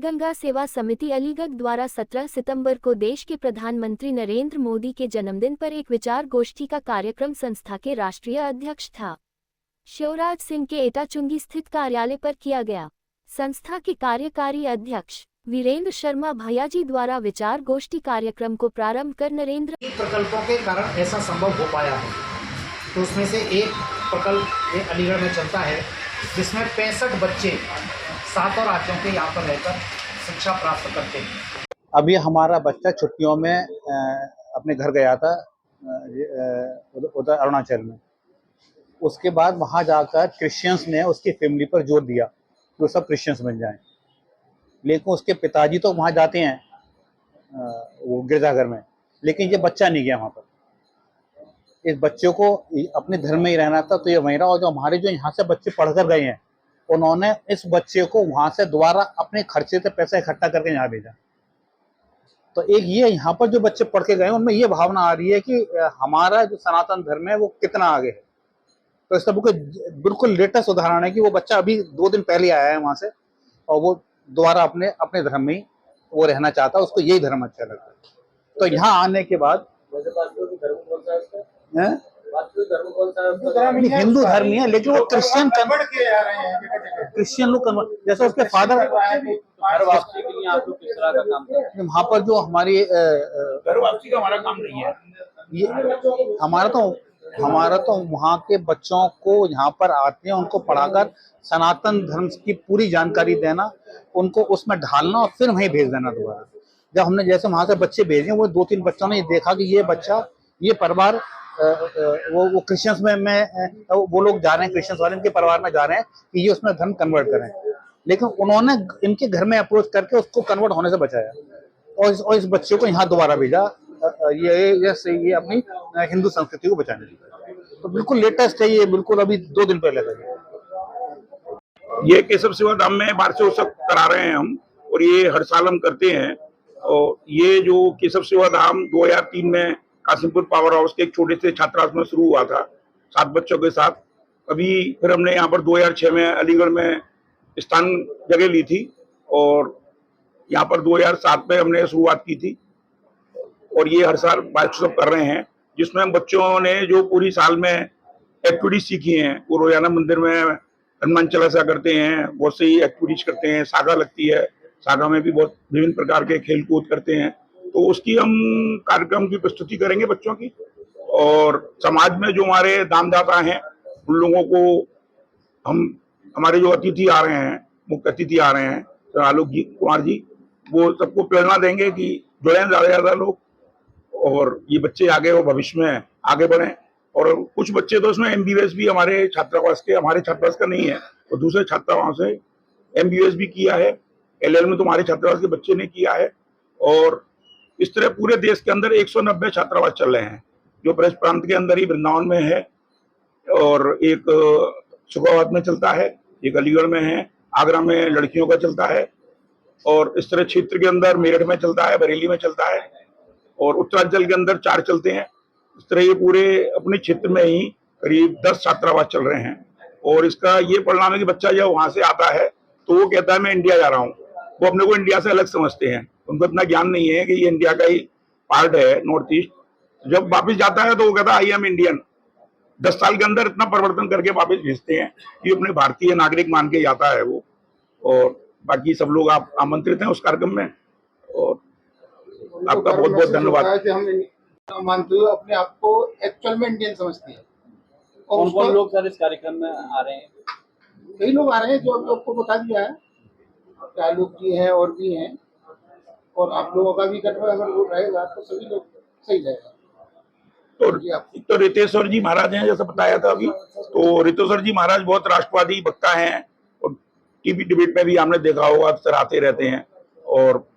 गंगा सेवा समिति अलीगढ़ द्वारा 17 सितंबर को देश के प्रधानमंत्री नरेंद्र मोदी के जन्मदिन पर एक विचार गोष्ठी का कार्यक्रम संस्था के राष्ट्रीय अध्यक्ष था शिवराज सिंह के एटाचुंगी स्थित कार्यालय पर किया गया। संस्था के कार्यकारी अध्यक्ष वीरेंद्र शर्मा भैयाजी द्वारा विचार गोष्ठी कार्यक्रम को प्रारंभ कर नरेंद्र प्रकल्पों के कारण ऐसा संभव हो पाया है। तो उसमें से एक प्रकल्प ये अलीगढ़ में चलता है जिसमें 65 बच्चे 7 राज्यों के यहाँ पर रहकर शिक्षा प्राप्त करते हैं। अभी हमारा बच्चा छुट्टियों में अपने घर गया था उधर अरुणाचल में। उसके बाद वहाँ जाकर क्रिश्चियंस ने उसकी फैमिली पर जोर दिया कि वो सब क्रिश्चियंस बन जाएं। लेकिन उसके पिताजी तो वहाँ जाते हैं वो गिरजाघर में, लेकिन ये बच्चा नहीं गया वहाँ पर। इस बच्चे को अपने धर्म में ही रहना था तो ये वहीं रहा। और जो हमारे जो यहाँ से बच्चे पढ़कर गए हैं उन्होंने इस बच्चे को वहाँ से दोबारा अपने खर्चे से पैसा इकट्ठा करके यहाँ भेजा। तो एक ये यहाँ पर जो बच्चे पढ़ के गए उनमें ये भावना आ रही है कि हमारा जो सनातन धर्म है वो कितना आगे है। तो इसका बिल्कुल लेटेस्ट उदाहरण है कि वो बच्चा अभी 2 दिन पहले आया है वहाँ से और वो दोबारा अपने धर्म में ही वो रहना चाहता है, उसको यही धर्म अच्छा लगता है। तो यहाँ आने के बाद हिंदू धर्म ही है, लेकिन वो क्रिश्चियन लोग कन्वर्ट, जैसे उसके फादर वहाँ पर जो हमारी घर वापसी का हमारा काम नहीं है। ये हमारा तो वहाँ के बच्चों को यहाँ पर आते हैं, उनको पढ़ाकर सनातन धर्म की पूरी जानकारी देना, उनको उसमें ढालना और फिर वहीं भेज देना दोबारा। जब हमने जैसे वहाँ से बच्चे भेजे, वो 2-3 बच्चों ने देखा कि ये परिवार वो क्रिश्चियंस में वो लोग जा रहे हैं, क्रिश्चियंस वाले इनके परिवार में जा रहे हैं कि ये उसमें धर्म कन्वर्ट करें, लेकिन उन्होंने इनके घर में अप्रोच करके उसको कन्वर्ट होने से बचाया और इस बच्चे को यहाँ दोबारा भेजा ये अपनी हिंदू संस्कृति को बचाने के लिए। तो बिल्कुल लेटेस्ट है ये, बिल्कुल अभी 2 दिन पहले था। ये केशव सेवा धाम में वार्षिक उत्सव करा रहे हैं हम, और ये हर साल हम करते हैं। और ये जो केशव सेवा धाम 2003 में कासिमपुर पावर हाउस के एक छोटे से छात्रावास में शुरू हुआ था 7 बच्चों के साथ। अभी फिर हमने यहाँ पर 2006 में अलीगढ़ में स्थान जगह ली थी और यहाँ पर 2007 में हमने शुरुआत की थी। और ये हर साल वार्षिक कर रहे हैं, जिसमें हम बच्चों ने जो पूरी साल में एक्टिविटीज सीखी हैं वो रोजाना मंदिर में हनुमान चालीसा करते हैं, बहुत सी एक्टिविटीज करते हैं। सागा लगती है, सागा में भी बहुत विभिन्न प्रकार के खेल कूद करते हैं। तो उसकी हम कार्यक्रम की प्रस्तुति करेंगे बच्चों की। और समाज में जो हमारे दानदाता हैं उन लोगों को हमारे जो अतिथि आ रहे हैं, मुख्य अतिथि आ रहे हैं आलोक जी कुमार जी, वो सबको प्रेरणा देंगे कि जुड़े ज्यादा से ज्यादा लोग और ये बच्चे आगे वो भविष्य में आगे बढ़े। और कुछ बच्चे तो इसमें MBBS भी हमारे छात्रावास का नहीं है, तो दूसरे छात्रावास से MBBS भी किया है। LL में तो हमारे छात्रावास के बच्चे ने किया है। और इस तरह पूरे देश के अंदर 190 छात्रावास चल रहे हैं, जो ब्रज प्रांत के अंदर ही वृंदावन में है, और एक शुक्राबाद में चलता है, एक अलीगढ़ में है, आगरा में लड़कियों का चलता है, और इस तरह क्षेत्र के अंदर मेरठ में चलता है, बरेली में चलता है, और उत्तरांचल के अंदर 4 चलते हैं। इस तरह ये पूरे अपने क्षेत्र में ही करीब 10 छात्रावास चल रहे हैं। और इसका ये परिणाम है कि बच्चा जब वहां से आता है तो वो कहता है मैं इंडिया जा रहा हूँ। वो अपने को इंडिया से अलग समझते हैं, उनको इतना ज्ञान नहीं है कि ये इंडिया का ही पार्ट है, नॉर्थ ईस्ट। जब वापिस जाता है तो वो कहता है आई एम इंडियन। 10 साल के अंदर इतना परिवर्तन करके वापिस भेजते हैं कि अपने भारतीय नागरिक मान के जाता है वो। और बाकी सब लोग आप आमंत्रित हैं उस कार्यक्रम में, और आपका बहुत बहुत धन्यवाद। हम मानते हुए अपने आप को एक्चुअल में इंडियन समझते हैं। कौन कौन लोग सर इस कार्यक्रम में आ रहे हैं? कई लोग आ रहे हैं जो आप लोग को बता दिया है, आलोक जी हैं और भी हैं, और आप लोगों का भी करना अगर वो रहेगा तो सभी लोग सही रहेगा। तो रितेश्वर जी महाराज हैं, जैसा बताया था अभी। तो रितेश्वर जी महाराज बहुत राष्ट्रवादी वक्ता हैं, और टीवी डिबेट में भी हमने देखा होगा अक्सर आते रहते हैं। और